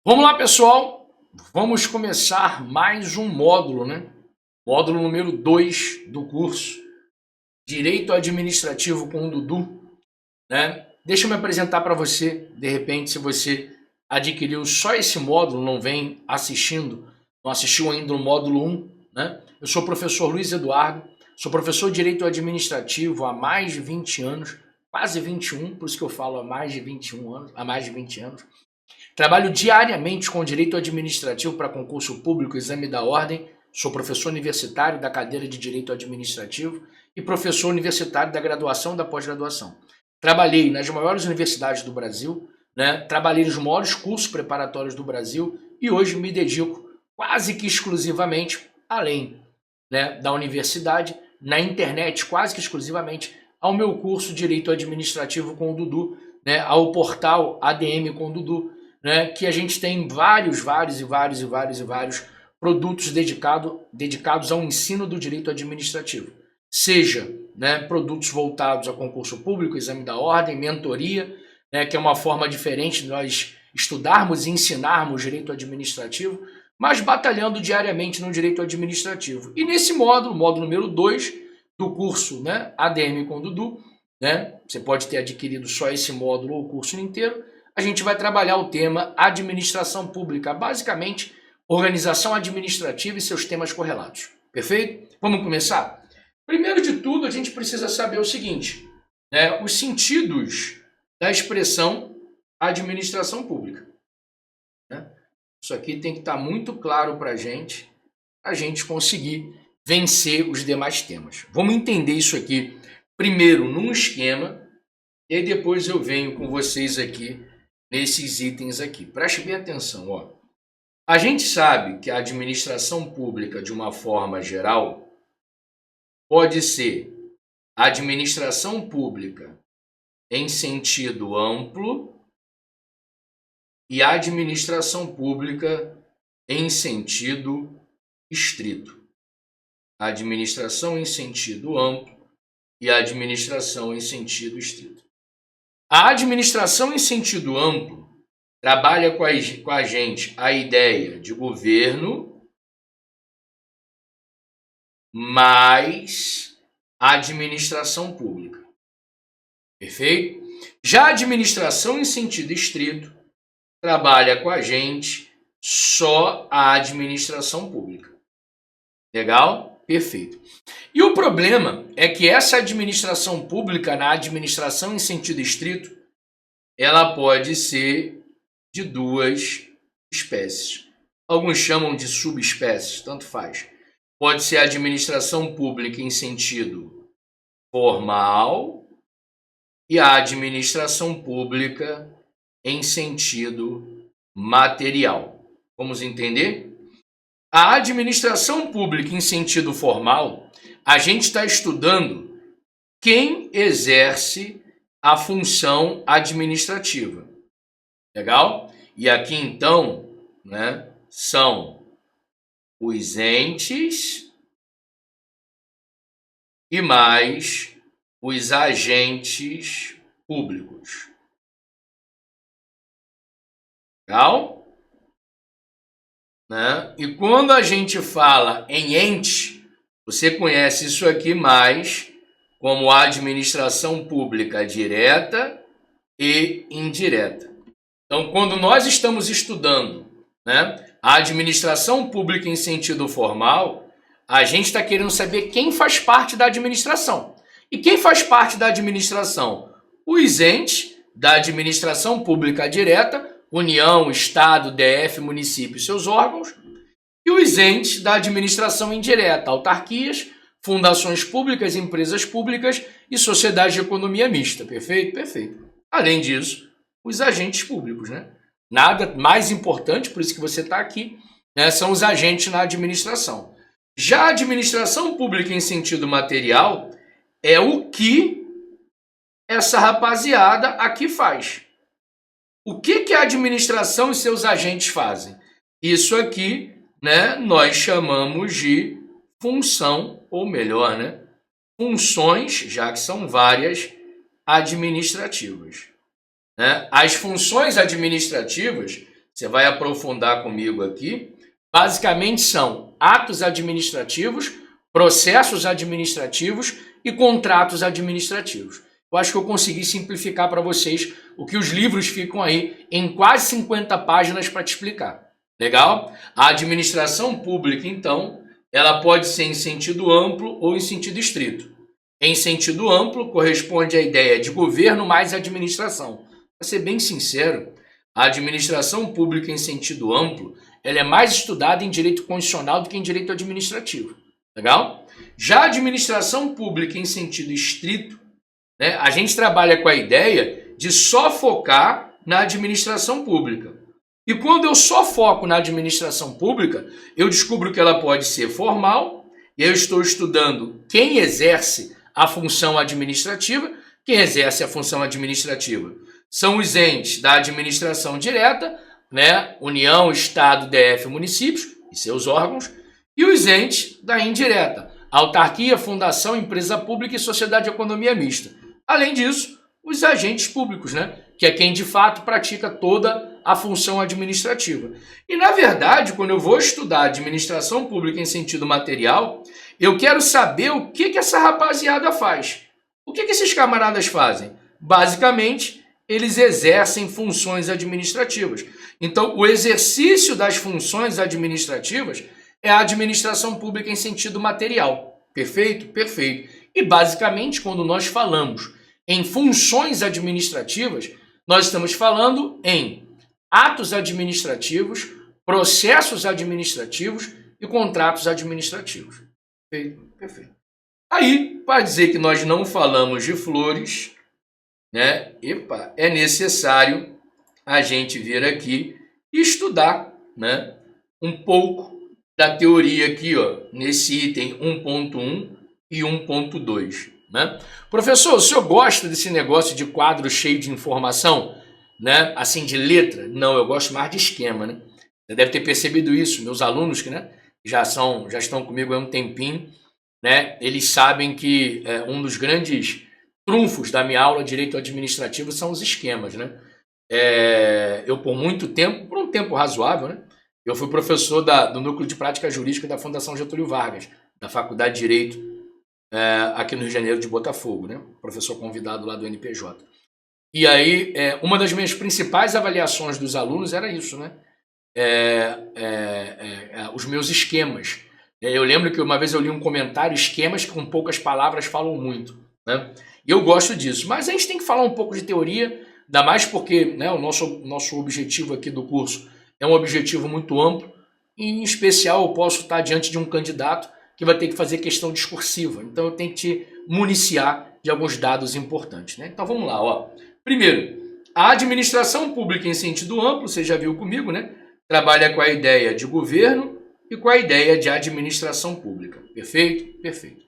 Vamos lá, pessoal. Vamos começar mais um módulo, né? Módulo número 2 do curso Direito Administrativo com o Dudu, né? Deixa eu me apresentar para você. De repente, se você adquiriu só esse módulo, não vem assistindo, não assistiu ainda o módulo 1, né? Eu sou o professor Luiz Eduardo, sou professor de Direito Administrativo há mais de 20 anos, quase 21, por isso que eu falo há mais de 21 anos, há mais de 20 anos. Trabalho diariamente com direito administrativo para concurso público, exame da ordem. Sou professor universitário da cadeira de direito administrativo e professor universitário da graduação e da pós-graduação. Trabalhei nas maiores universidades do Brasil, né? Trabalhei nos maiores cursos preparatórios do Brasil e hoje me dedico quase que exclusivamente, além, né, da universidade, na internet, quase que exclusivamente, ao meu curso Direito Administrativo com o Dudu, né, ao portal ADM com o Dudu, né, que a gente tem vários produtos dedicados ao ensino do direito administrativo. Seja, né, produtos voltados a concurso público, exame da ordem, mentoria, né, que é uma forma diferente de nós estudarmos e ensinarmos direito administrativo, mas batalhando diariamente no direito administrativo. E nesse módulo número 2 do curso, né, ADM com Dudu, né, você pode ter adquirido só esse módulo ou o curso inteiro, a gente vai trabalhar o tema administração pública, basicamente organização administrativa e seus temas correlatos. Perfeito? Vamos começar? Primeiro de tudo, a gente precisa saber o seguinte, né, os sentidos da expressão administração pública, né? Isso aqui tem que estar muito claro para a gente conseguir vencer os demais temas. Vamos entender isso aqui primeiro num esquema e depois eu venho com vocês aqui nesses itens aqui. Preste bem atenção, ó. A gente sabe que a administração pública, de uma forma geral, pode ser administração pública em sentido amplo e administração pública em sentido estrito. Administração em sentido amplo e administração em sentido estrito. A administração em sentido amplo trabalha com a gente a ideia de governo mais administração pública. Perfeito? Já a administração em sentido estrito trabalha com a gente só a administração pública. Legal? Perfeito. E o problema é que essa administração pública, na administração em sentido estrito, ela pode ser de duas espécies. Alguns chamam de subespécies, tanto faz. Pode ser a administração pública em sentido formal e a administração pública em sentido material. Vamos entender? A administração pública em sentido formal, a gente está estudando quem exerce a função administrativa. Legal? E aqui então, né, são os entes e mais os agentes públicos. Legal? Né? E quando a gente fala em ente, você conhece isso aqui mais como administração pública direta e indireta. Então, quando nós estamos estudando, né, a administração pública em sentido formal, a gente está querendo saber quem faz parte da administração. E quem faz parte da administração? Os entes da administração pública direta, União, Estado, DF, município e seus órgãos, e os entes da administração indireta, autarquias, fundações públicas, empresas públicas e sociedades de economia mista. Perfeito? Perfeito. Além disso, os agentes públicos, né? Nada mais importante, por isso que você está aqui, né, são os agentes na administração. Já a administração pública em sentido material é o que essa rapaziada aqui faz. O que a administração e seus agentes fazem? Isso aqui, né, nós chamamos de função, ou melhor, né, funções, já que são várias, administrativas. Né? As funções administrativas você vai aprofundar comigo aqui, basicamente são atos administrativos, processos administrativos e contratos administrativos. Eu acho que eu consegui simplificar para vocês o que os livros ficam aí em quase 50 páginas para te explicar. Legal? A administração pública, então, ela pode ser em sentido amplo ou em sentido estrito. Em sentido amplo, corresponde à ideia de governo mais administração. Para ser bem sincero, a administração pública em sentido amplo, ela é mais estudada em direito constitucional do que em direito administrativo. Legal? Já a administração pública em sentido estrito, né, a gente trabalha com a ideia de só focar na administração pública. E quando eu só foco na administração pública, eu descubro que ela pode ser formal, e eu estou estudando quem exerce a função administrativa. Quem exerce a função administrativa são os entes da administração direta, né? União, Estado, DF, municípios e seus órgãos, e os entes da indireta, autarquia, fundação, empresa pública e sociedade de economia mista. Além disso, os agentes públicos, né? Que é quem de fato pratica toda a função administrativa. E na verdade, quando eu vou estudar administração pública em sentido material, eu quero saber o que essa rapaziada faz. O que esses camaradas fazem? Basicamente, eles exercem funções administrativas. Então, o exercício das funções administrativas é a administração pública em sentido material. Perfeito? Perfeito. E basicamente, quando nós falamos em funções administrativas, nós estamos falando em atos administrativos, processos administrativos e contratos administrativos. Perfeito? Perfeito. Aí, para dizer que nós não falamos de flores, né? É necessário a gente vir aqui e estudar, né, um pouco da teoria aqui, ó, nesse item 1.1 e 1.2. Né? Professor, o senhor gosta desse negócio de quadro cheio de informação, né? Assim, de letra? Não, eu gosto mais de esquema, né? Você deve ter percebido isso, meus alunos que, né, já estão comigo há um tempinho, né? Eles sabem que um dos grandes trunfos da minha aula de direito administrativo são os esquemas, né? Eu por muito tempo, por um tempo razoável, né? Eu fui professor do Núcleo de Prática Jurídica da Fundação Getúlio Vargas, da Faculdade de Direito, aqui no Rio de Janeiro de Botafogo, né? Professor convidado lá do NPJ. E aí, uma das minhas principais avaliações dos alunos era isso, né? Os meus esquemas. Eu lembro que uma vez eu li um comentário, esquemas que com poucas palavras falam muito, né? E eu gosto disso, mas a gente tem que falar um pouco de teoria, ainda mais porque, né, o nosso objetivo aqui do curso é um objetivo muito amplo, e em especial eu posso estar diante de um candidato que vai ter que fazer questão discursiva, então eu tenho que te municiar de alguns dados importantes, né? Então vamos lá, ó. Primeiro, a administração pública em sentido amplo, você já viu comigo, né? Trabalha com a ideia de governo e com a ideia de administração pública. Perfeito? Perfeito.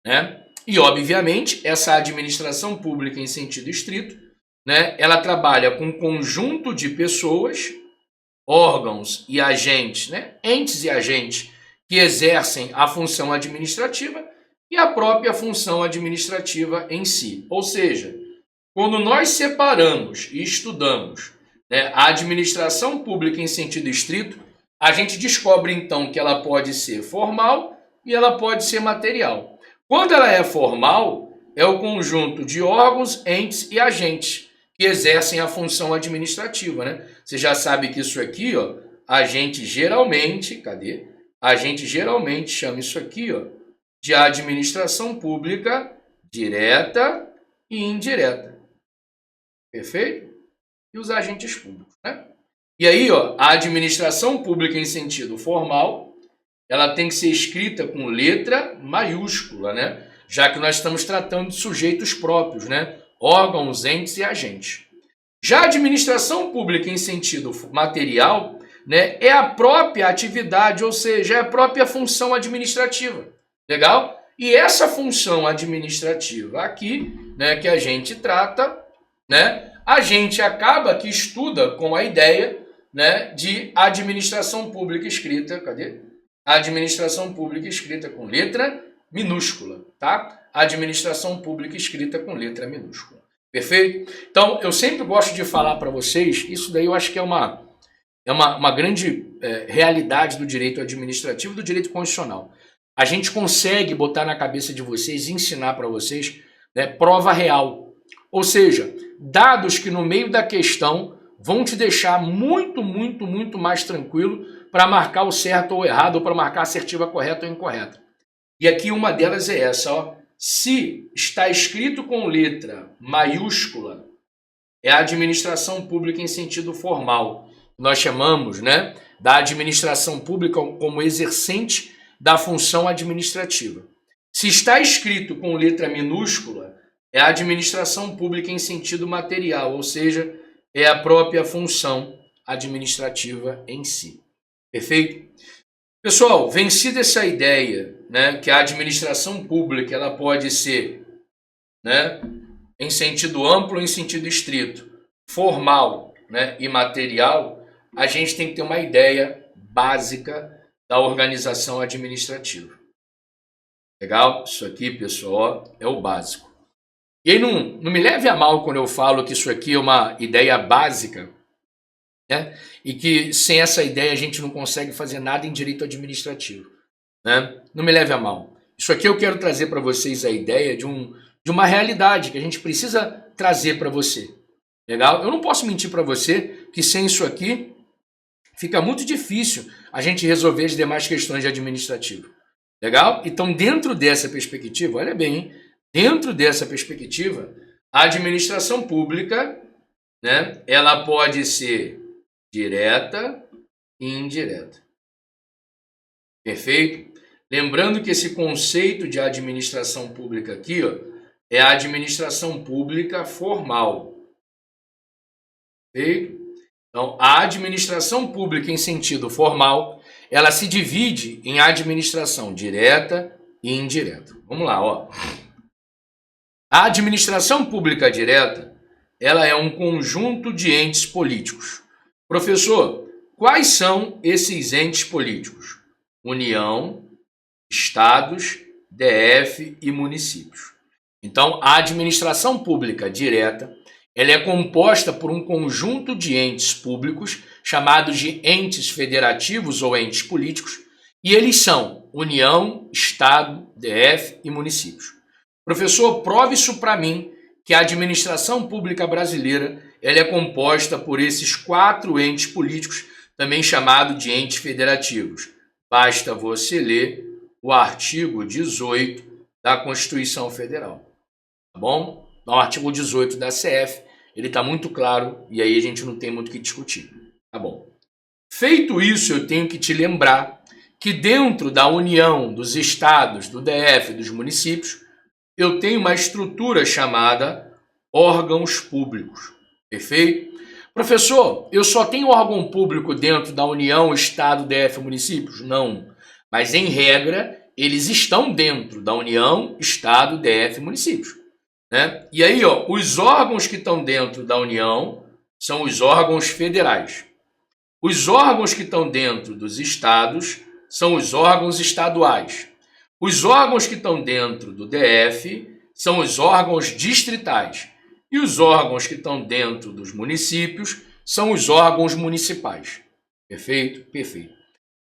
Né? E, obviamente, essa administração pública em sentido estrito, né, ela trabalha com um conjunto de pessoas, órgãos e agentes, né, entes e agentes que exercem a função administrativa e a própria função administrativa em si. Ou seja, quando nós separamos e estudamos, né, a administração pública em sentido estrito, a gente descobre então que ela pode ser formal e ela pode ser material. Quando ela é formal, é o conjunto de órgãos, entes e agentes que exercem a função administrativa, né? Você já sabe que isso aqui, ó, a gente geralmente chama isso aqui, ó, de administração pública direta e indireta. Perfeito? E os agentes públicos, né? E aí, ó, a administração pública em sentido formal, ela tem que ser escrita com letra maiúscula, né? Já que nós estamos tratando de sujeitos próprios, né? Órgãos, entes e agentes. Já a administração pública em sentido material, né, é a própria atividade, ou seja, é a própria função administrativa. Legal? E essa função administrativa aqui, né, que a gente trata, né, a gente acaba que estuda com a ideia, né, de administração pública escrita, cadê? Administração pública escrita com letra minúscula, tá? Administração pública escrita com letra minúscula. Perfeito? Então, eu sempre gosto de falar para vocês, isso daí eu acho que é é uma grande realidade do direito administrativo e do direito constitucional. A gente consegue botar na cabeça de vocês e ensinar para vocês, né, prova real. Ou seja, dados que no meio da questão vão te deixar muito, muito, muito mais tranquilo para marcar o certo ou errado, ou para marcar a assertiva correta ou incorreta. E aqui uma delas é essa, ó. Se está escrito com letra maiúscula, é a administração pública em sentido formal. Nós chamamos, né, da administração pública como exercente da função administrativa. Se está escrito com letra minúscula, é a administração pública em sentido material, ou seja, é a própria função administrativa em si. Perfeito? Pessoal, vencida essa ideia, né, que a administração pública ela pode ser, né, em sentido amplo, em sentido estrito, formal, né, e material, a gente tem que ter uma ideia básica da organização administrativa. Legal? Isso aqui, pessoal, é o básico. E aí não me leve a mal quando eu falo que isso aqui é uma ideia básica, né? E que sem essa ideia a gente não consegue fazer nada em direito administrativo, né? Não me leve a mal. Isso aqui eu quero trazer para vocês a ideia de uma realidade que a gente precisa trazer para você. Legal? Eu não posso mentir para você que sem isso aqui fica muito difícil a gente resolver as demais questões de administrativo. Legal? Então, dentro dessa perspectiva, olha bem, hein? Dentro dessa perspectiva, a administração pública, né, ela pode ser direta e indireta. Perfeito? Lembrando que esse conceito de administração pública aqui, ó, é a administração pública formal. Perfeito? Então, a administração pública em sentido formal, ela se divide em administração direta e indireta. Vamos lá, ó. A administração pública direta, ela é um conjunto de entes políticos. Professor, quais são esses entes políticos? União, estados, DF e municípios. Então, a administração pública direta, ela é composta por um conjunto de entes públicos, chamados de entes federativos ou entes políticos, e eles são União, Estado, DF e municípios. Professor, prove isso para mim, que a administração pública brasileira ela é composta por esses 4 entes políticos, também chamados de entes federativos. Basta você ler o artigo 18 da Constituição Federal. Tá bom? No artigo 18 da CF, ele está muito claro e aí a gente não tem muito o que discutir. Tá bom? Feito isso, eu tenho que te lembrar que dentro da União, dos estados, do DF, dos municípios, eu tenho uma estrutura chamada órgãos públicos. Perfeito? Professor, eu só tenho órgão público dentro da União, Estado, DF e municípios? Não. Mas, em regra, eles estão dentro da União, Estado, DF e municípios. Né? E aí, ó, os órgãos que estão dentro da União são os órgãos federais. Os órgãos que estão dentro dos estados são os órgãos estaduais. Os órgãos que estão dentro do DF são os órgãos distritais. E os órgãos que estão dentro dos municípios são os órgãos municipais. Perfeito? Perfeito.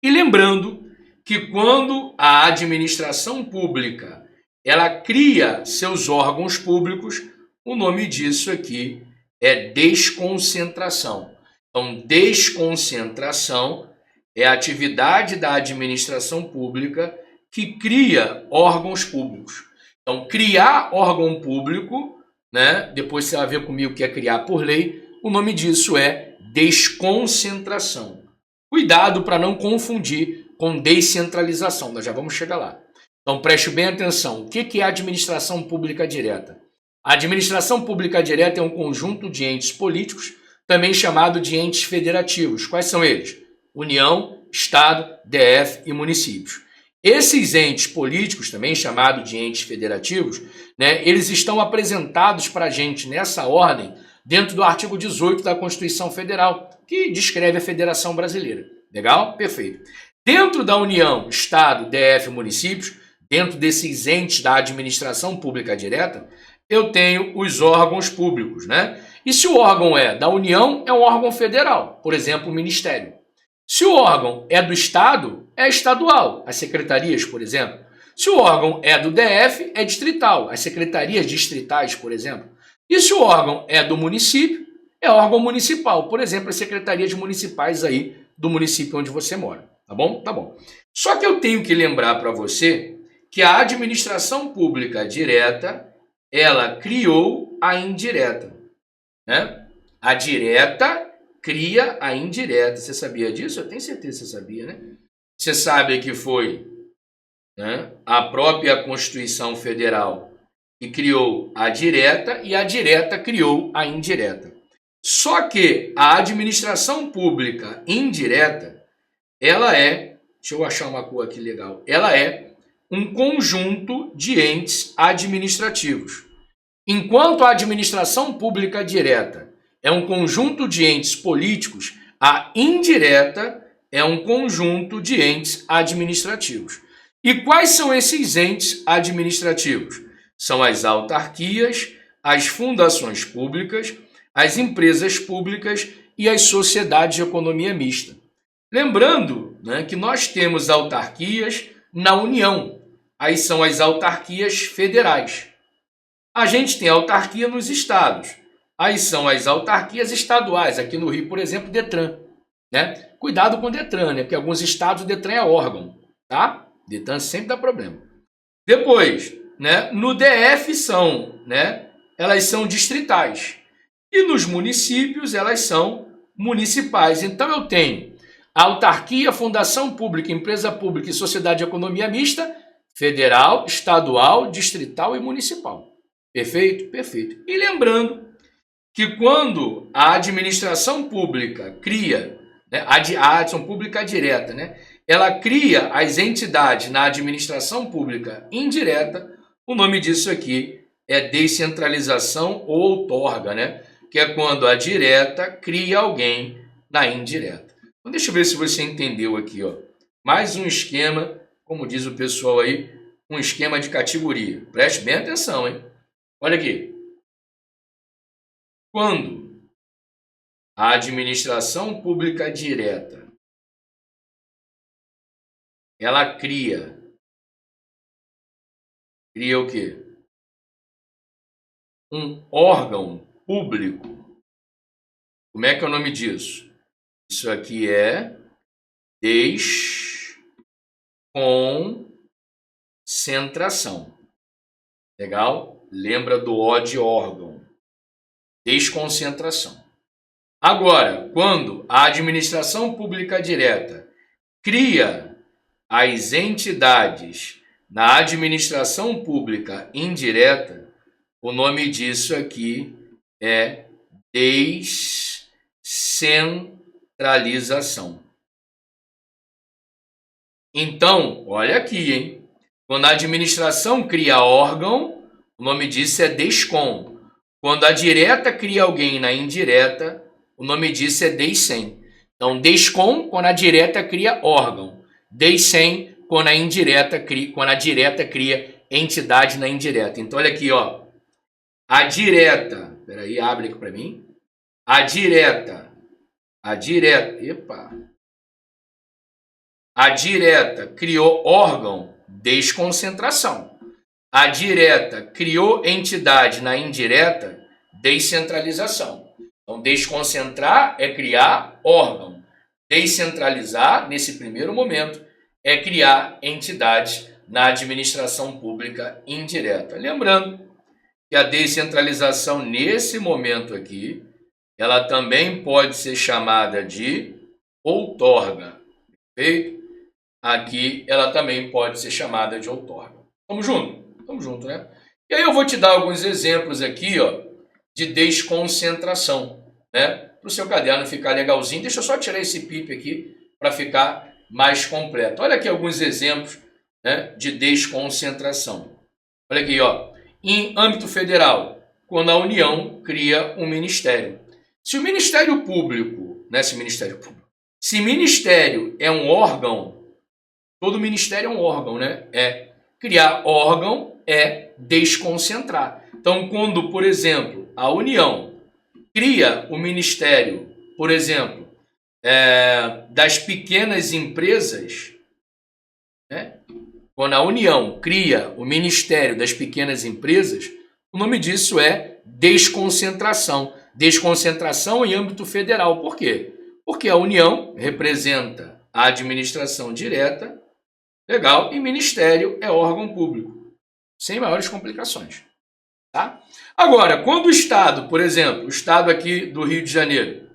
E lembrando que quando a administração pública ela cria seus órgãos públicos, o nome disso aqui é desconcentração. Então, desconcentração é a atividade da administração pública que cria órgãos públicos. Então, criar órgão público, né? Depois você vai ver comigo o que é criar por lei, o nome disso é desconcentração. Cuidado para não confundir com descentralização, nós já vamos chegar lá. Então, preste bem atenção. O que é a administração pública direta? A administração pública direta é um conjunto de entes políticos, também chamado de entes federativos. Quais são eles? União, Estado, DF e municípios. Esses entes políticos, também chamados de entes federativos, né, eles estão apresentados para a gente nessa ordem dentro do artigo 18 da Constituição Federal, que descreve a Federação Brasileira. Legal? Perfeito. Dentro da União, Estado, DF e municípios, dentro desses entes da administração pública direta, eu tenho os órgãos públicos, né? E se o órgão é da União, é um órgão federal, por exemplo, o Ministério. Se o órgão é do Estado, é estadual, as secretarias, por exemplo. Se o órgão é do DF, é distrital, as secretarias distritais, por exemplo. E se o órgão é do município, é órgão municipal, por exemplo, as secretarias municipais aí do município onde você mora, tá bom? Tá bom. Só que eu tenho que lembrar para você que a administração pública direta, ela criou a indireta, né? A direta cria a indireta. Você sabia disso? Eu tenho certeza que você sabia, né? Você sabe que foi, né, a própria Constituição Federal que criou a direta e a direta criou a indireta. Só que a administração pública indireta, ela é, deixa eu achar uma cor aqui legal, ela é um conjunto de entes administrativos. Enquanto a administração pública direta é um conjunto de entes políticos, a indireta é um conjunto de entes administrativos. E quais são esses entes administrativos? São as autarquias, as fundações públicas, as empresas públicas e as sociedades de economia mista. Lembrando, né, que nós temos autarquias na União. Aí são as autarquias federais. A gente tem autarquia nos estados. Aí são as autarquias estaduais. Aqui no Rio, por exemplo, Detran, né? Cuidado com o Detran, né? Porque em alguns estados o Detran é órgão, tá? Detran sempre dá problema. Depois, né, no DF são, né, elas são distritais. E nos municípios elas são municipais. Então eu tenho autarquia, fundação pública, empresa pública e sociedade de economia mista, federal, estadual, distrital e municipal. Perfeito? Perfeito. E lembrando que quando a administração pública cria, né, a administração pública direta, né, ela cria as entidades na administração pública indireta, o nome disso aqui é descentralização ou outorga, né? Que é quando a direta cria alguém na indireta. Então deixa eu ver se você entendeu aqui, ó. Mais um esquema, como diz o pessoal aí, um esquema de categoria. Preste bem atenção, hein? Olha aqui. Quando a administração pública direta ela cria o quê? Um órgão público. Como é que é o nome disso? Isso aqui é desconcentração. Legal? Lembra do O de órgão. Desconcentração. Agora, quando a administração pública direta cria as entidades na administração pública indireta, o nome disso aqui é descentralização. Então, olha aqui, hein? Quando a administração cria órgão, o nome disso é descom. Quando a direta cria alguém na indireta, o nome disso é descem. Então, descom quando a direta cria órgão. Descem quando a direta cria entidade na indireta. Então, olha aqui, ó. A direta, peraí, abre aqui para mim. A direta criou órgão, desconcentração. A direta criou entidade na indireta, descentralização. Então, desconcentrar é criar órgão. Descentralizar, nesse primeiro momento, é criar entidades na administração pública indireta. Lembrando que a descentralização, nesse momento aqui, ela também pode ser chamada de outorga. Perfeito? Aqui, ela também pode ser chamada de outorga. Tamo junto? Tamo junto, né? E aí eu vou te dar alguns exemplos aqui, ó, de desconcentração, né? Para o seu caderno ficar legalzinho. Deixa eu só tirar esse pip aqui para ficar mais completo. Olha aqui alguns exemplos, né, de desconcentração. Olha aqui, ó. Em âmbito federal, quando a União cria um ministério. Se o Ministério Público, né, se ministério é um órgão, todo ministério é um órgão, né? Criar órgão é desconcentrar. Então, quando, por exemplo, a União cria o Ministério, por exemplo, das pequenas empresas, né? Quando a União cria o Ministério das Pequenas Empresas, o nome disso é desconcentração. Desconcentração em âmbito federal. Por quê? Porque a União representa a administração direta, legal, e Ministério é órgão público, sem maiores complicações. Tá? Agora, quando o Estado, por exemplo, o Estado aqui do Rio de Janeiro,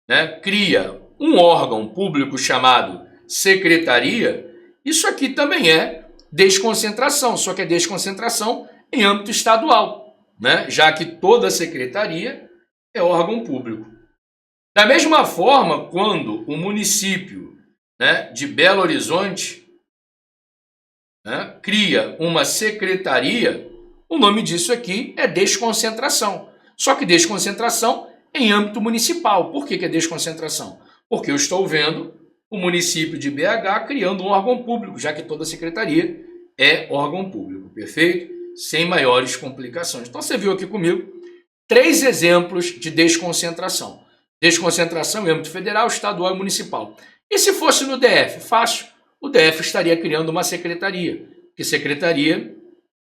né, cria um órgão público chamado secretaria, isso aqui também é desconcentração, só que é desconcentração em âmbito estadual, né, já que toda secretaria é órgão público. Da mesma forma, quando o município, né, de Belo Horizonte, né, cria uma secretaria, o nome disso aqui é desconcentração. Só que desconcentração em âmbito municipal. Por que é desconcentração? Porque eu estou vendo o município de BH criando um órgão público, já que toda secretaria é órgão público, perfeito? Sem maiores complicações. Então você viu aqui comigo 3 exemplos de desconcentração. Desconcentração em âmbito federal, estadual e municipal. E se fosse no DF? Fácil. O DF estaria criando uma secretaria, que secretaria,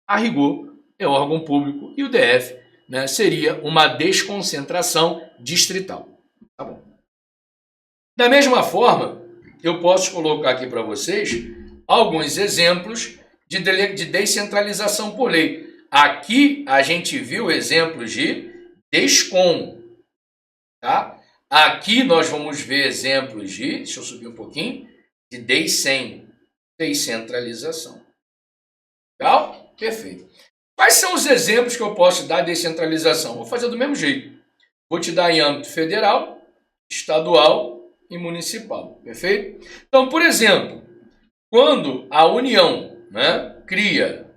a rigor, é órgão público, e o DF, né, seria uma desconcentração distrital. Tá bom. Da mesma forma, eu posso colocar aqui para vocês alguns exemplos de descentralização por lei. Aqui a gente viu exemplos de DESCOM, tá? Aqui nós vamos ver exemplos de, deixa eu subir um pouquinho, de DEICEM, descentralização. Legal? Perfeito. Quais são os exemplos que eu posso dar de descentralização? Vou fazer do mesmo jeito. Vou te dar em âmbito federal, estadual e municipal. Perfeito? Então, por exemplo, quando a União, né, cria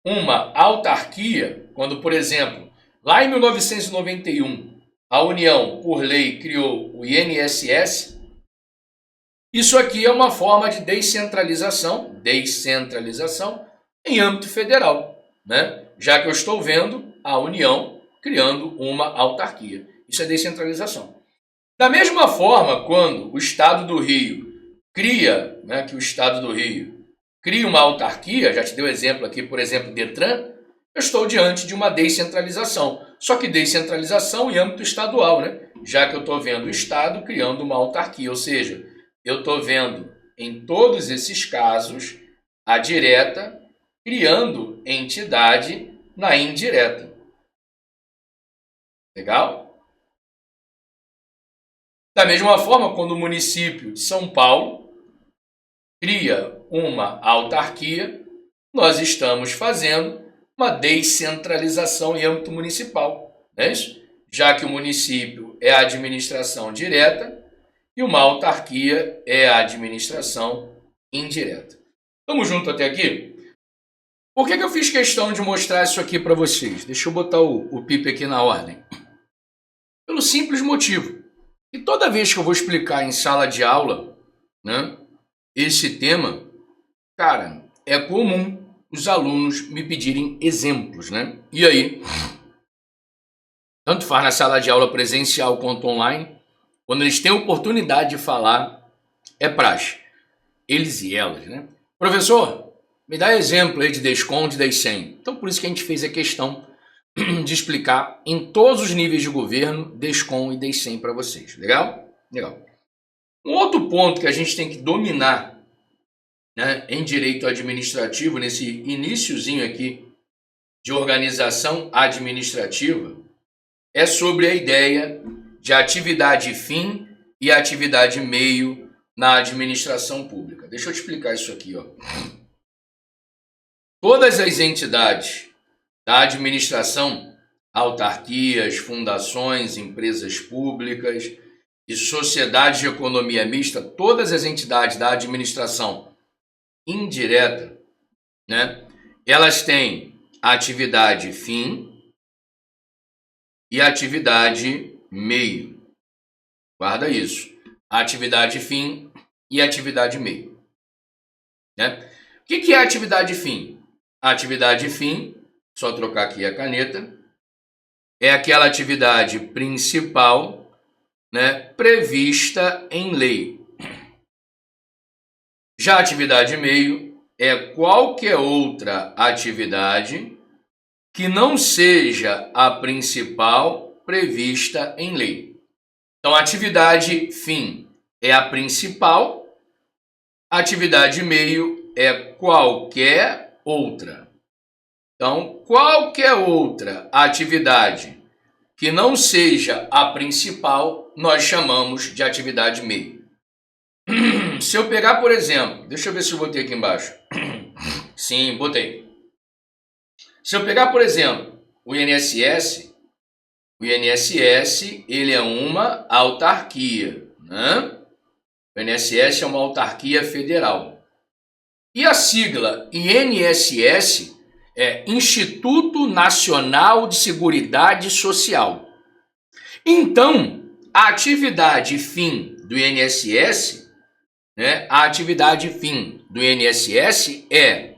uma autarquia, quando, por exemplo, lá em 1991, a União, por lei, criou o INSS, isso aqui é uma forma de descentralização em âmbito federal, né? Já que eu estou vendo a União criando uma autarquia. Isso é descentralização. Da mesma forma, quando o Estado do Rio cria, né, que o Estado do Rio cria uma autarquia, já te dei o exemplo aqui, por exemplo, Detran, eu estou diante de uma descentralização. Só que descentralização em âmbito estadual, né? Já que eu estou vendo o Estado criando uma autarquia, ou seja, eu estou vendo em todos esses casos a direta criando entidade na indireta. Legal? Da mesma forma, quando o município de São Paulo cria uma autarquia, nós estamos fazendo uma descentralização em âmbito municipal, não é isso? Já que o município é a administração direta e uma autarquia é a administração indireta. Estamos juntos até aqui? Por que eu fiz questão de mostrar isso aqui para vocês? Deixa eu botar o PIP aqui na ordem. Pelo simples motivo que toda vez que eu vou explicar em sala de aula, né, esse tema, cara, é comum os alunos me pedirem exemplos, né? E aí, tanto faz na sala de aula presencial quanto online, quando eles têm oportunidade de falar, é praxe. Eles e elas, né? Professor, me dá exemplo aí de DESCOM, de DEICEM. Então, por isso que a gente fez a questão de explicar em todos os níveis de governo, DESCOM e DEICEM para vocês. Legal? Legal. Um outro ponto que a gente tem que dominar, né, em direito administrativo, nesse iniciozinho aqui de organização administrativa, é sobre a ideia de atividade fim e atividade meio na administração pública. Deixa eu te explicar isso aqui, ó. Todas as entidades da administração, autarquias, fundações, empresas públicas e sociedades de economia mista, todas as entidades da administração indireta, né, elas têm atividade fim e atividade meio. Guarda isso. Atividade fim e atividade meio. Né? O que é atividade fim? A atividade fim, só trocar aqui a caneta, é aquela atividade principal, né, prevista em lei. Já a atividade meio é qualquer outra atividade que não seja a principal prevista em lei. Então, a atividade fim é a principal, a atividade meio é qualquer outra. Então, qualquer outra atividade que não seja a principal, nós chamamos de atividade meio. Se eu pegar, por exemplo, deixa eu ver se eu botei aqui embaixo. Sim, botei. Se eu pegar, por exemplo, o INSS, ele é uma autarquia, né? O INSS é uma autarquia federal. E a sigla INSS é Instituto Nacional de Seguridade Social. Então, a atividade fim do INSS, né, a atividade fim do INSS é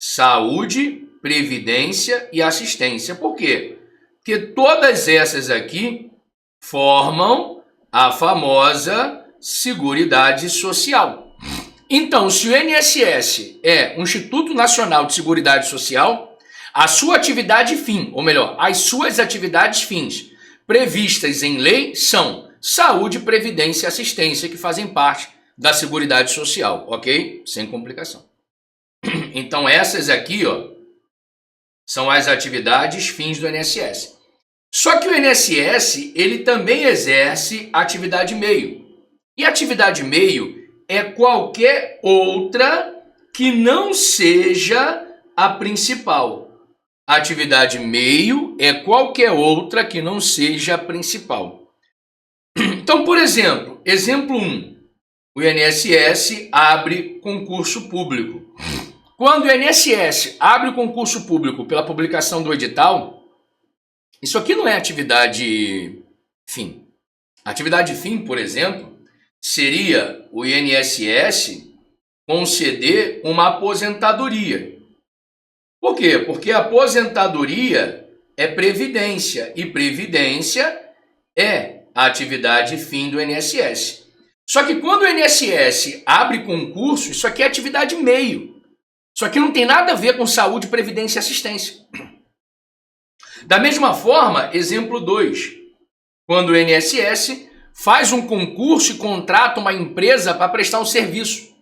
saúde, previdência e assistência. Por quê? Porque todas essas aqui formam a famosa Seguridade Social. Então, se o INSS é o Instituto Nacional de Seguridade Social, a sua atividade fim, ou melhor, as suas atividades fins previstas em lei são saúde, previdência e assistência, que fazem parte da Seguridade Social, ok? Sem complicação. Então, essas aqui, ó, são as atividades fins do INSS. Só que o INSS, ele também exerce atividade meio. E atividade meio é qualquer outra que não seja a principal. Atividade meio é qualquer outra que não seja a principal. Então, por exemplo, exemplo 1. O INSS abre concurso público. Quando o INSS abre o concurso público pela publicação do edital, isso aqui não é atividade fim. Atividade fim, por exemplo, seria o INSS conceder uma aposentadoria. Por quê? Porque a aposentadoria é previdência e previdência é a atividade fim do INSS. Só que quando o INSS abre concurso, isso aqui é atividade meio. Isso aqui não tem nada a ver com saúde, previdência e assistência. Da mesma forma, exemplo 2. Quando o INSS faz um concurso e contrata uma empresa para prestar um serviço.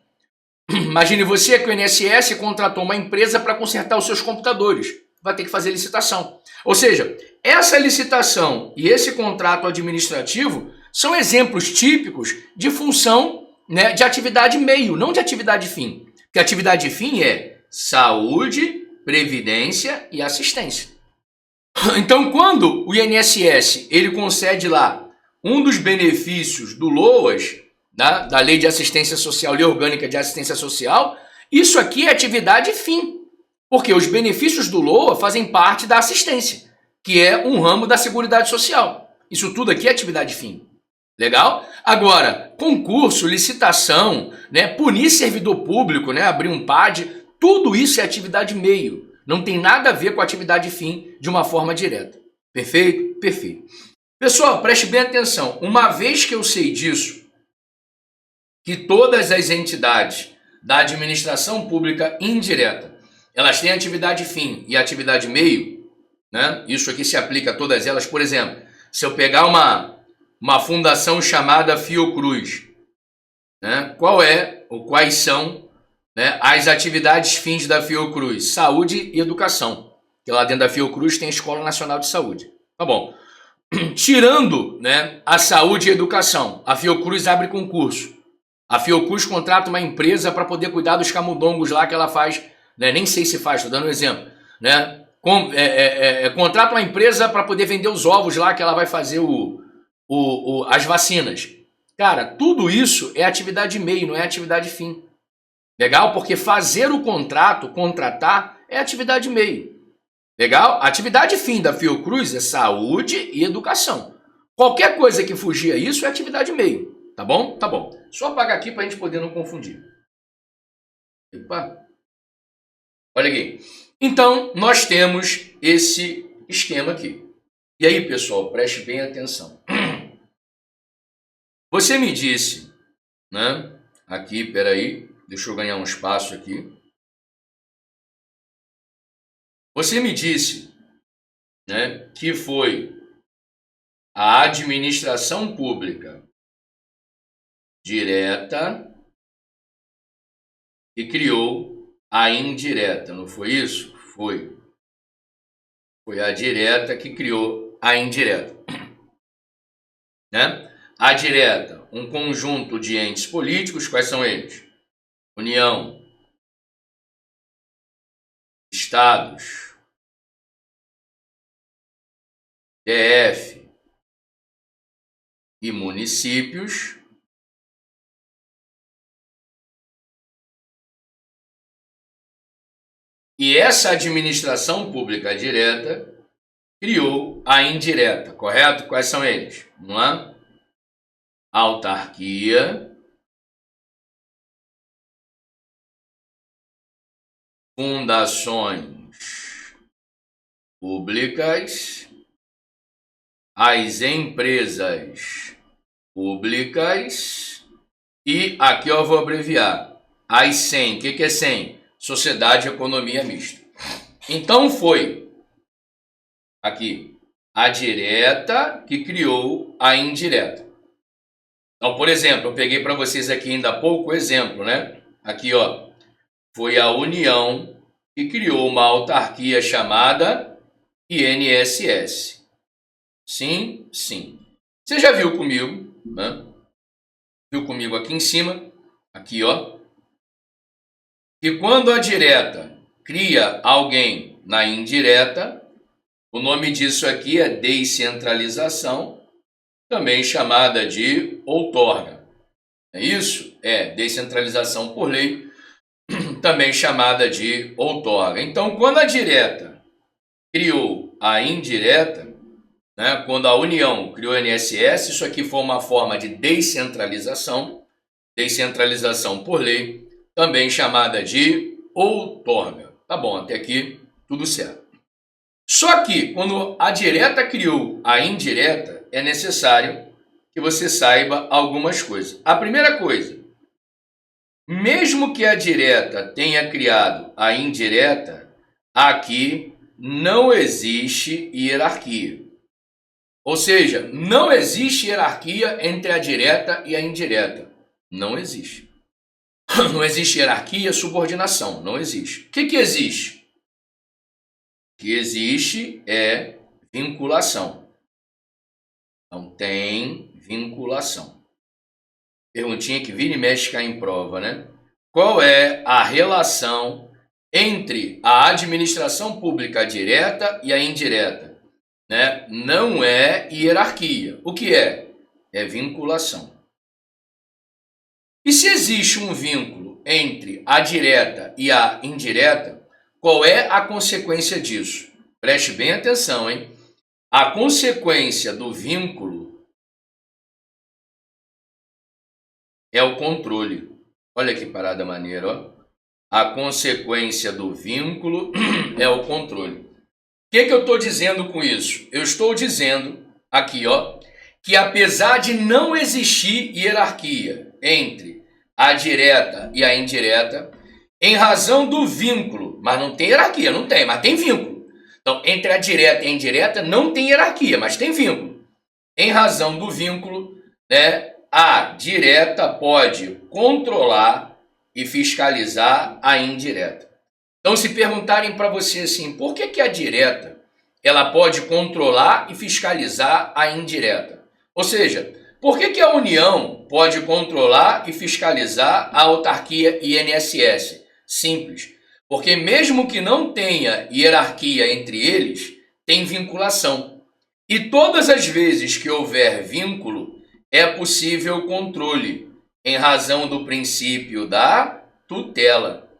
Imagine você que o INSS contratou uma empresa para consertar os seus computadores. Vai ter que fazer licitação. Ou seja, essa licitação e esse contrato administrativo são exemplos típicos de função, né, de atividade meio, não de atividade fim. Porque atividade fim é saúde, previdência e assistência. Então, quando o INSS ele concede lá um dos benefícios do LOAS, da Lei de Assistência Social, Lei Orgânica de Assistência Social, isso aqui é atividade fim. Porque os benefícios do LOA fazem parte da assistência, que é um ramo da Seguridade Social. Isso tudo aqui é atividade fim. Legal? Agora, concurso, licitação, né, punir servidor público, né, abrir um PAD, tudo isso é atividade meio. Não tem nada a ver com a atividade fim de uma forma direta. Perfeito? Perfeito. Pessoal, preste bem atenção. Uma vez que eu sei disso, que todas as entidades da administração pública indireta, elas têm atividade fim e atividade meio, né? Isso aqui se aplica a todas elas. Por exemplo, se eu pegar uma fundação chamada Fiocruz, né? Quais são, né, as atividades fins da Fiocruz? Saúde e educação. Que lá dentro da Fiocruz tem a Escola Nacional de Saúde. Tá bom. Tirando, né, a saúde e a educação, a Fiocruz abre concurso. A Fiocruz contrata uma empresa para poder cuidar dos camundongos lá que ela faz, né? Nem sei se faz, estou dando um exemplo, né? Contrata uma empresa para poder vender os ovos lá que ela vai fazer as vacinas. Cara, tudo isso é atividade meio, não é atividade fim. Legal? Porque fazer o contrato, contratar, é atividade meio. Legal? A atividade fim da Fiocruz é saúde e educação. Qualquer coisa que fugir a isso é atividade meio. Tá bom? Tá bom. Só apagar aqui para a gente poder não confundir. Opa. Olha aqui. Então, nós temos esse esquema aqui. E aí, pessoal, preste bem atenção. Você me disse, né? Aqui, peraí, deixa eu ganhar um espaço aqui. Você me disse, né, que foi a administração pública direta que criou a indireta, não foi isso? Foi. Foi a direta que criou a indireta, né? A direta, um conjunto de entes políticos, quais são eles? União, estados, DF e municípios, e essa administração pública direta criou a indireta, correto? Quais são eles? Vamos lá? Autarquia, fundações públicas, as empresas públicas e, aqui eu vou abreviar, as SEM. O que é SEM? Sociedade de Economia Mista. Então foi aqui a direta que criou a indireta. Então, por exemplo, eu peguei para vocês aqui ainda há pouco o exemplo, né? Aqui, ó, foi a União que criou uma autarquia chamada INSS. Sim, sim. Você já viu comigo, né? Viu comigo aqui em cima, aqui, ó, que quando a direta cria alguém na indireta, o nome disso aqui é descentralização, também chamada de outorga. É isso? É descentralização por lei, também chamada de outorga. Então, quando a direta criou a indireta, né, quando a União criou o INSS, isso aqui foi uma forma de descentralização por lei, também chamada de outorga. Tá bom, até aqui tudo certo. Só que quando a direta criou a indireta, é necessário que você saiba algumas coisas. A primeira coisa, mesmo que a direta tenha criado a indireta, aqui não existe hierarquia. Ou seja, não existe hierarquia entre a direta e a indireta. Não existe. Não existe hierarquia, subordinação. Não existe. O que existe? O que existe é vinculação. Então, tem vinculação. Perguntinha que vira e mexe cai em prova, né? Qual é a relação entre a administração pública direta e a indireta? Né? Não é hierarquia. O que é? É vinculação. E se existe um vínculo entre a direta e a indireta, qual é a consequência disso? Preste bem atenção, hein? A consequência do vínculo é o controle. Olha que parada maneira, ó. A consequência do vínculo é o controle. O que eu estou dizendo com isso? Eu estou dizendo aqui, ó, que apesar de não existir hierarquia entre a direta e a indireta, em razão do vínculo, mas não tem hierarquia, não tem, mas tem vínculo. Então, entre a direta e a indireta não tem hierarquia, mas tem vínculo. Em razão do vínculo, né, a direta pode controlar e fiscalizar a indireta. Então, se perguntarem para você assim, por que a direta ela pode controlar e fiscalizar a indireta? Ou seja, por que a União pode controlar e fiscalizar a autarquia INSS? Simples. Porque mesmo que não tenha hierarquia entre eles, tem vinculação. E todas as vezes que houver vínculo, é possível controle, em razão do princípio da tutela.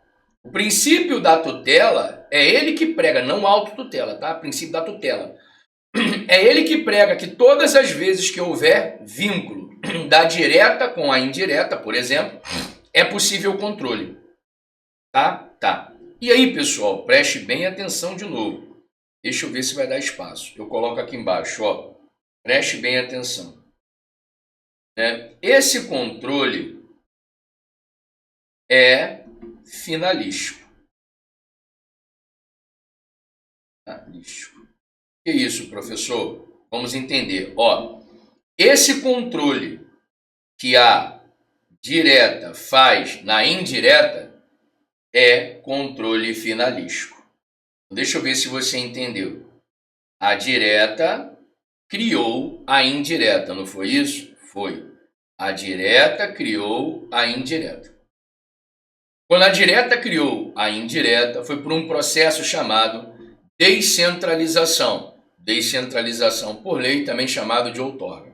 O princípio da tutela é ele que prega, não autotutela, tá? Princípio da tutela. É ele que prega que todas as vezes que houver vínculo da direta com a indireta, por exemplo, é possível controle. Tá? Tá. E aí, pessoal, preste bem atenção de novo. Deixa eu ver se vai dar espaço. Eu coloco aqui embaixo, ó. Preste bem atenção. Esse controle é finalístico. Finalístico. Que isso, professor? Vamos entender. Ó, esse controle que a direta faz na indireta é controle finalístico. Deixa eu ver se você entendeu. A direta criou a indireta, não foi isso? Foi. A direta criou a indireta. Quando a direta criou a indireta, foi por um processo chamado descentralização. Descentralização por lei, também chamado de outorga.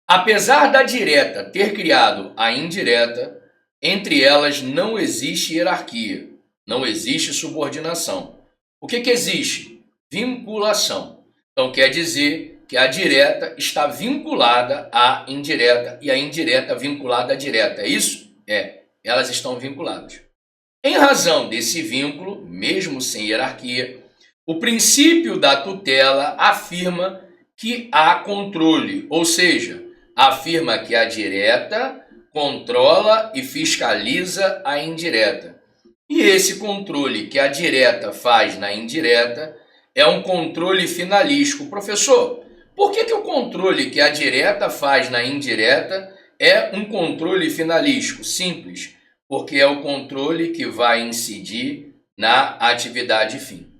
Apesar da direta ter criado a indireta, entre elas não existe hierarquia, não existe subordinação. O que existe? Vinculação. Então quer dizer que a direta está vinculada à indireta e a indireta vinculada à direta. É isso? Elas estão vinculadas. Em razão desse vínculo, mesmo sem hierarquia, o princípio da tutela afirma que há controle, ou seja, afirma que a direta controla e fiscaliza a indireta. E esse controle que a direta faz na indireta é um controle finalístico. Professor, por que o controle que a direta faz na indireta é um controle finalístico? Simples, porque é o controle que vai incidir na atividade fim.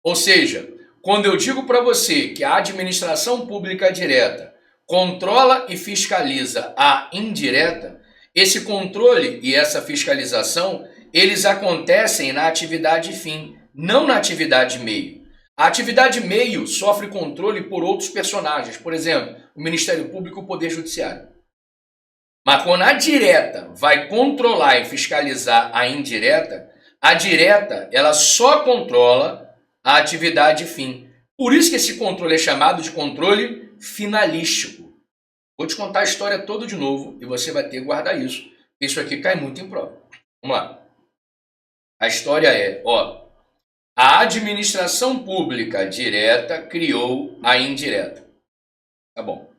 Ou seja, quando eu digo para você que a administração pública direta controla e fiscaliza a indireta, esse controle e essa fiscalização, eles acontecem na atividade fim, não na atividade meio. A atividade meio sofre controle por outros personagens, por exemplo, o Ministério Público e o Poder Judiciário. Mas quando a direta vai controlar e fiscalizar a indireta, a direta ela só controla a atividade fim. Por isso que esse controle é chamado de controle finalístico. Vou te contar a história toda de novo e você vai ter que guardar isso. Isso aqui cai muito em prova. Vamos lá. A história é, a administração pública direta criou a indireta. Tá bom.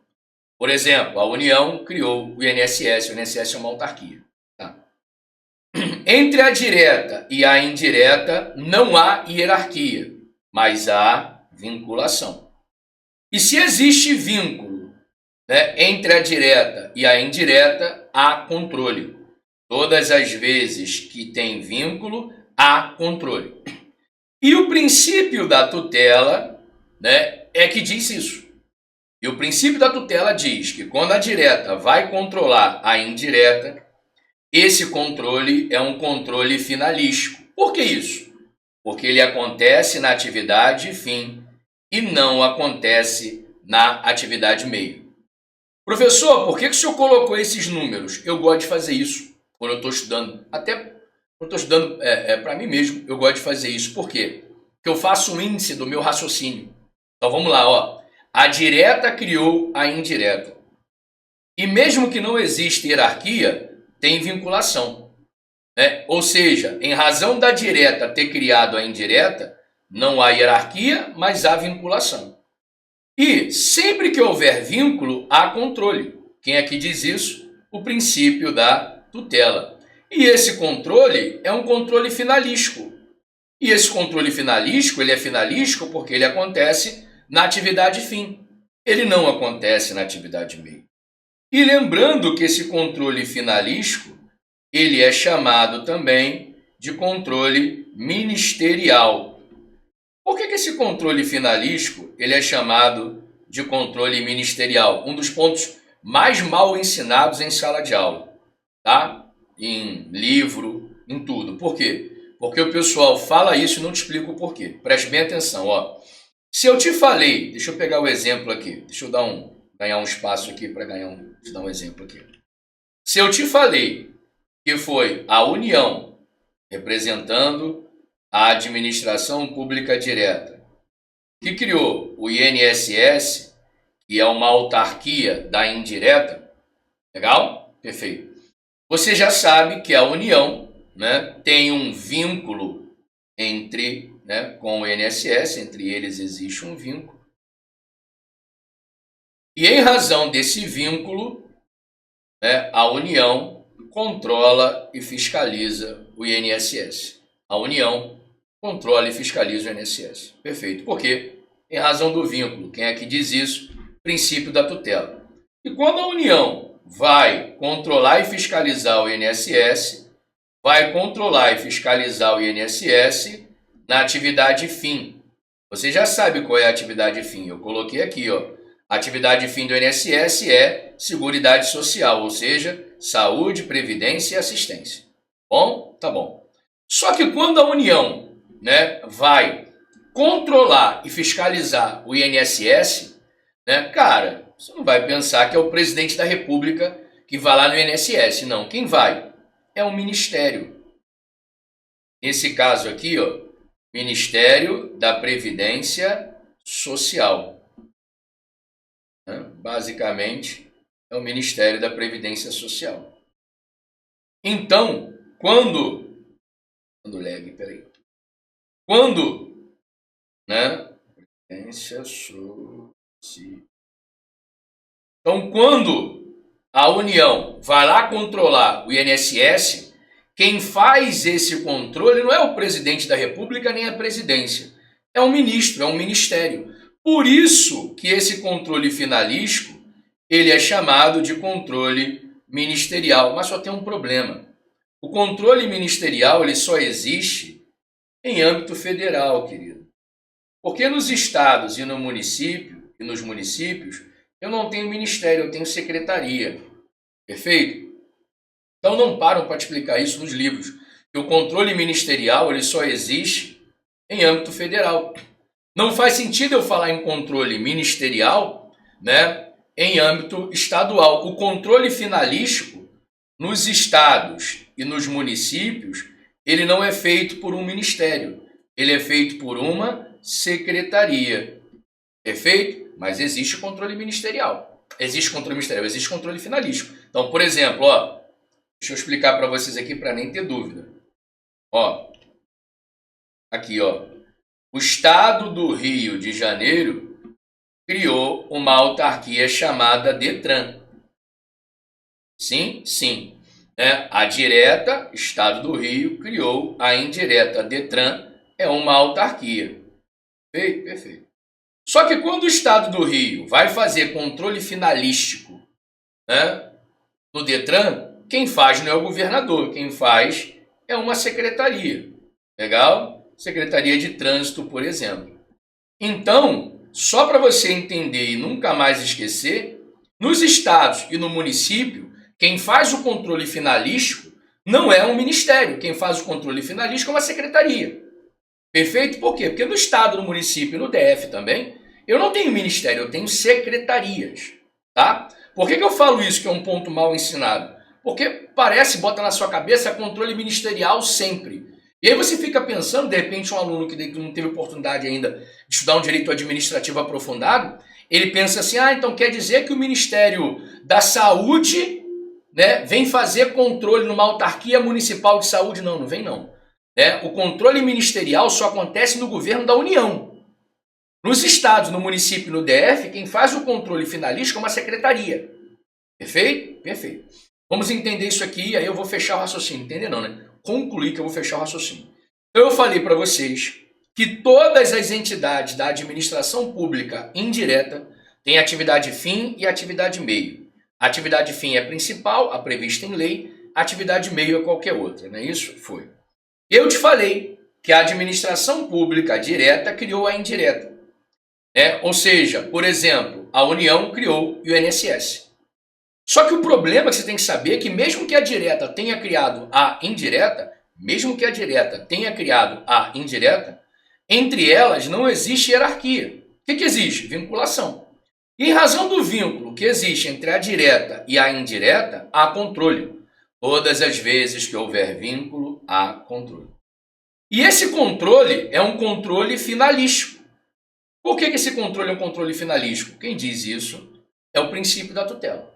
Por exemplo, a União criou o INSS. O INSS é uma autarquia. Tá? Entre a direta e a indireta não há hierarquia, mas há vinculação. E se existe vínculo, entre a direta e a indireta, há controle. Todas as vezes que tem vínculo, há controle. E o princípio da tutela, é que diz isso. E o princípio da tutela diz que quando a direta vai controlar a indireta, esse controle é um controle finalístico. Por que isso? Porque ele acontece na atividade fim e não acontece na atividade meio. Professor, por que o senhor colocou esses números? Eu gosto de fazer isso quando eu estou estudando. Até quando eu estou estudando para mim mesmo, eu gosto de fazer isso. Por quê? Porque eu faço um índice do meu raciocínio. Então vamos lá, A direta criou a indireta. E mesmo que não exista hierarquia, tem vinculação. Ou seja, em razão da direta ter criado a indireta, não há hierarquia, mas há vinculação. E sempre que houver vínculo, há controle. Quem aqui diz isso? O princípio da tutela. E esse controle é um controle finalístico. E esse controle finalístico, ele é finalístico porque ele acontece na atividade fim. Ele não acontece na atividade meio. E lembrando que esse controle finalístico, ele é chamado também de controle ministerial. Por que esse controle finalístico ele é chamado de controle ministerial? Um dos pontos mais mal ensinados em sala de aula, tá? Em livro, em tudo. Por quê? Porque o pessoal fala isso e não te explica o porquê. Preste bem atenção, Se eu te falei, deixa eu pegar o exemplo aqui. Deixa eu ganhar um espaço aqui para te dar um exemplo aqui. Se eu te falei que foi a União representando a administração pública direta que criou o INSS, que é uma autarquia da indireta, legal? Perfeito. Você já sabe que a União tem um vínculo entre né, com o INSS, entre eles existe um vínculo. E em razão desse vínculo, né, a União controla e fiscaliza o INSS. A União controla e fiscaliza o INSS. Perfeito. Por quê? Em razão do vínculo. Quem é que diz isso? Princípio da tutela. E quando a União vai controlar e fiscalizar o INSS, vai controlar e fiscalizar o INSS na atividade fim. Você já sabe qual é a atividade fim. Eu coloquei aqui, ó. A atividade fim do INSS é Seguridade Social, ou seja, saúde, previdência e assistência. Bom? Tá bom. Só que quando a União, né, vai controlar e fiscalizar o INSS, né, cara, você não vai pensar que é o presidente da República que vai lá no INSS, não. Quem vai? É um ministério. Nesse caso aqui, ó, Ministério da Previdência Social. Basicamente, é o Ministério da Previdência Social. Então, quando, né, Previdência Social. Então, quando a União vai lá controlar o INSS, quem faz esse controle não é o presidente da República nem a presidência, é um ministro, é um ministério. Por isso que esse controle finalístico, ele é chamado de controle ministerial, mas só tem um problema. O controle ministerial, ele só existe em âmbito federal, querido. Porque nos estados e no município, e nos municípios, eu não tenho ministério, eu tenho secretaria. Perfeito? Então não param para te explicar isso nos livros. Que o controle ministerial, ele só existe em âmbito federal. Não faz sentido eu falar em controle ministerial, né, em âmbito estadual. O controle finalístico nos estados e nos municípios, ele não é feito por um ministério, ele é feito por uma secretaria. Perfeito? Mas existe controle ministerial. Existe controle ministerial, existe controle finalístico. Então, por exemplo, ó, deixa eu explicar para vocês aqui para nem ter dúvida. Ó, aqui, ó. O Estado do Rio de Janeiro criou uma autarquia chamada DETRAN. Sim, sim. A direta, Estado do Rio, criou a indireta. DETRAN é uma autarquia. Perfeito? Perfeito. Só que quando o Estado do Rio vai fazer controle finalístico, né, no DETRAN, quem faz não é o governador, quem faz é uma secretaria. Legal? Secretaria de Trânsito, por exemplo. Então, só para você entender e nunca mais esquecer, nos estados e no município, quem faz o controle finalístico não é um ministério, quem faz o controle finalístico é uma secretaria. Perfeito? Por quê? Porque no estado, no município e no DF também, eu não tenho ministério, eu tenho secretarias. Tá? Por que eu falo isso, que é um ponto mal ensinado? Porque parece, bota na sua cabeça, controle ministerial sempre. E aí você fica pensando, de repente um aluno que não teve oportunidade ainda de estudar um direito administrativo aprofundado, ele pensa assim, então quer dizer que o Ministério da Saúde, né, vem fazer controle numa autarquia municipal de saúde? Não, não vem não. O controle ministerial só acontece no governo da União. Nos estados, no município e no DF, quem faz o controle finalístico é uma secretaria. Perfeito? Perfeito. Vamos entender isso aqui, aí eu vou fechar o raciocínio. Entender não, né? Concluir que eu vou fechar o raciocínio. Então eu falei para vocês que todas as entidades da administração pública indireta têm atividade fim e atividade meio. A atividade fim é principal, a prevista em lei, a atividade meio é qualquer outra, não é isso? Foi. Eu te falei que a administração pública direta criou a indireta. Ou seja, por exemplo, a União criou o INSS. Só que o problema que você tem que saber é que mesmo que a direta tenha criado a indireta, entre elas não existe hierarquia. O que existe? Vinculação. E em razão do vínculo que existe entre a direta e a indireta, há controle. Todas as vezes que houver vínculo, há controle. E esse controle é um controle finalístico. Por que esse controle é um controle finalístico? Quem diz isso é o princípio da tutela.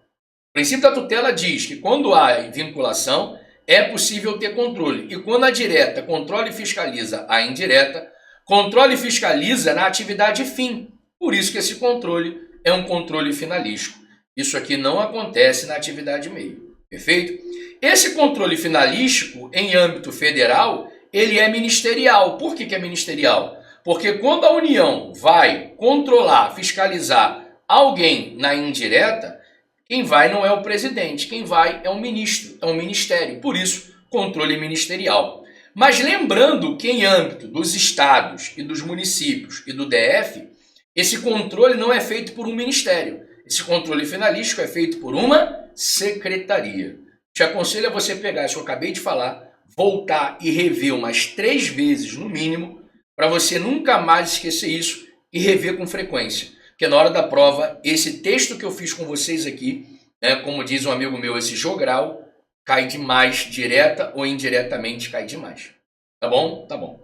O princípio da tutela diz que quando há vinculação, é possível ter controle. E quando a direta controla e fiscaliza a indireta, Controla e fiscaliza na atividade fim. Por isso que esse controle é um controle finalístico. Isso aqui não acontece na atividade meio. Perfeito? Esse controle finalístico, em âmbito federal, ele é ministerial. Por que é ministerial? Porque quando a União vai controlar, fiscalizar alguém na indireta, quem vai não é o presidente, quem vai é um ministro, é um ministério. Por isso, controle ministerial. Mas lembrando que em âmbito dos estados e dos municípios e do DF, esse controle não é feito por um ministério. Esse controle finalístico é feito por uma secretaria. Te aconselho a você pegar isso que eu acabei de falar, voltar e rever umas 3 vezes no mínimo, para você nunca mais esquecer isso e rever com frequência. Porque na hora da prova, esse texto que eu fiz com vocês aqui, né, como diz um amigo meu, esse jogral, cai demais, direta ou indiretamente cai demais. Tá bom? Tá bom.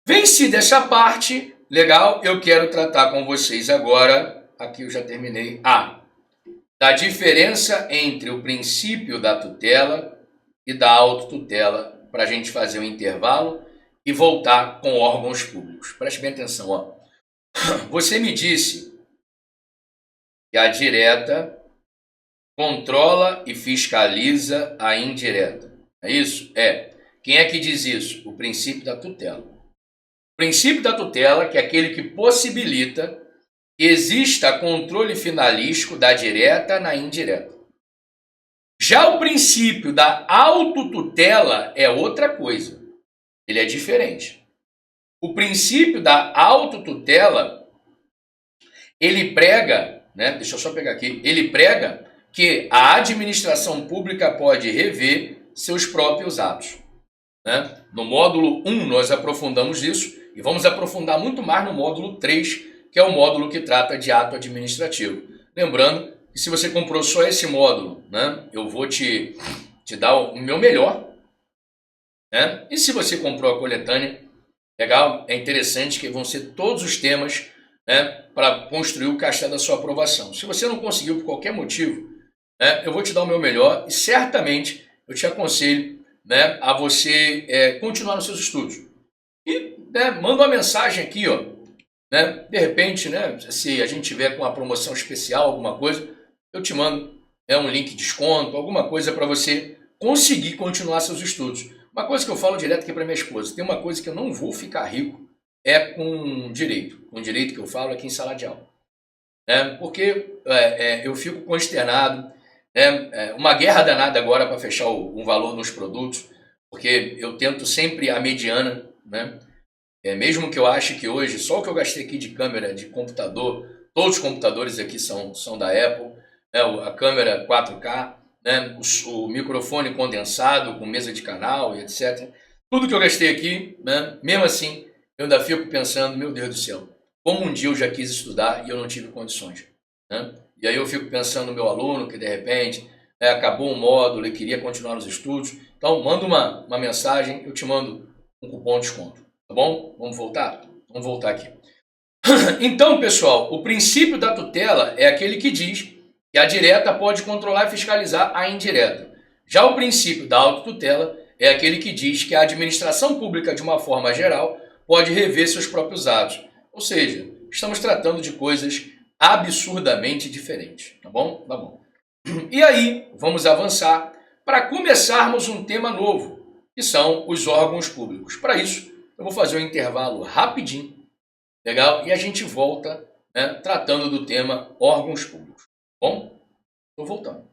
Vencida essa parte, legal, eu quero tratar com vocês agora, aqui eu já terminei, da diferença entre o princípio da tutela e da autotutela, para a gente fazer um intervalo e voltar com órgãos públicos. Preste bem atenção, ó. Você me disse que a direta controla e fiscaliza a indireta. É isso? É. Quem é que diz isso? O princípio da tutela. O princípio da tutela, que é aquele que possibilita que exista controle finalístico da direta na indireta. Já o princípio da autotutela é outra coisa. Ele é diferente. O princípio da autotutela, ele prega, né? Deixa eu só pegar aqui. Ele prega que a administração pública pode rever seus próprios atos. Né? No módulo 1 nós aprofundamos isso e vamos aprofundar muito mais no módulo 3, que é o módulo que trata de ato administrativo. Lembrando que se você comprou só esse módulo, né, eu vou te dar o meu melhor. Né? E se você comprou a coletânea, legal, é interessante que vão ser todos os temas, né, para construir o castelo da sua aprovação. Se você não conseguiu por qualquer motivo, né, eu vou te dar o meu melhor e certamente eu te aconselho, né, a você continuar nos seus estudos. E, né, manda uma mensagem aqui, ó, né, de repente, né, se a gente tiver com uma promoção especial, alguma coisa, eu te mando um link de desconto, alguma coisa para você conseguir continuar seus estudos. Uma coisa que eu falo direto aqui para minha esposa, tem uma coisa que eu não vou ficar rico, é com direito. Com direito que eu falo aqui em sala de aula. Porque eu fico consternado, uma guerra danada agora para fechar um valor nos produtos, porque eu tento sempre a mediana, né? Mesmo que eu ache que hoje, só o que eu gastei aqui de câmera, de computador, todos os computadores aqui são da Apple, né? A câmera 4K, né? O microfone condensado com mesa de canal e etc. Tudo que eu gastei aqui, né? Mesmo assim, eu ainda fico pensando, meu Deus do céu, como um dia eu já quis estudar e eu não tive condições. Né? E aí eu fico pensando no meu aluno que de repente acabou um módulo e queria continuar nos estudos. Então manda uma mensagem, eu te mando um cupom de desconto. Tá bom? Vamos voltar? Vamos voltar aqui. Então, pessoal, o princípio da tutela é aquele que diz que a direta pode controlar e fiscalizar a indireta. Já o princípio da autotutela é aquele que diz que a administração pública, de uma forma geral, pode rever seus próprios atos. Ou seja, estamos tratando de coisas absurdamente diferentes. Tá bom? Tá bom. E aí, vamos avançar para começarmos um tema novo, que são os órgãos públicos. Para isso, eu vou fazer um intervalo rapidinho, legal? E a gente volta, né, tratando do tema órgãos públicos. Bom, estou voltando.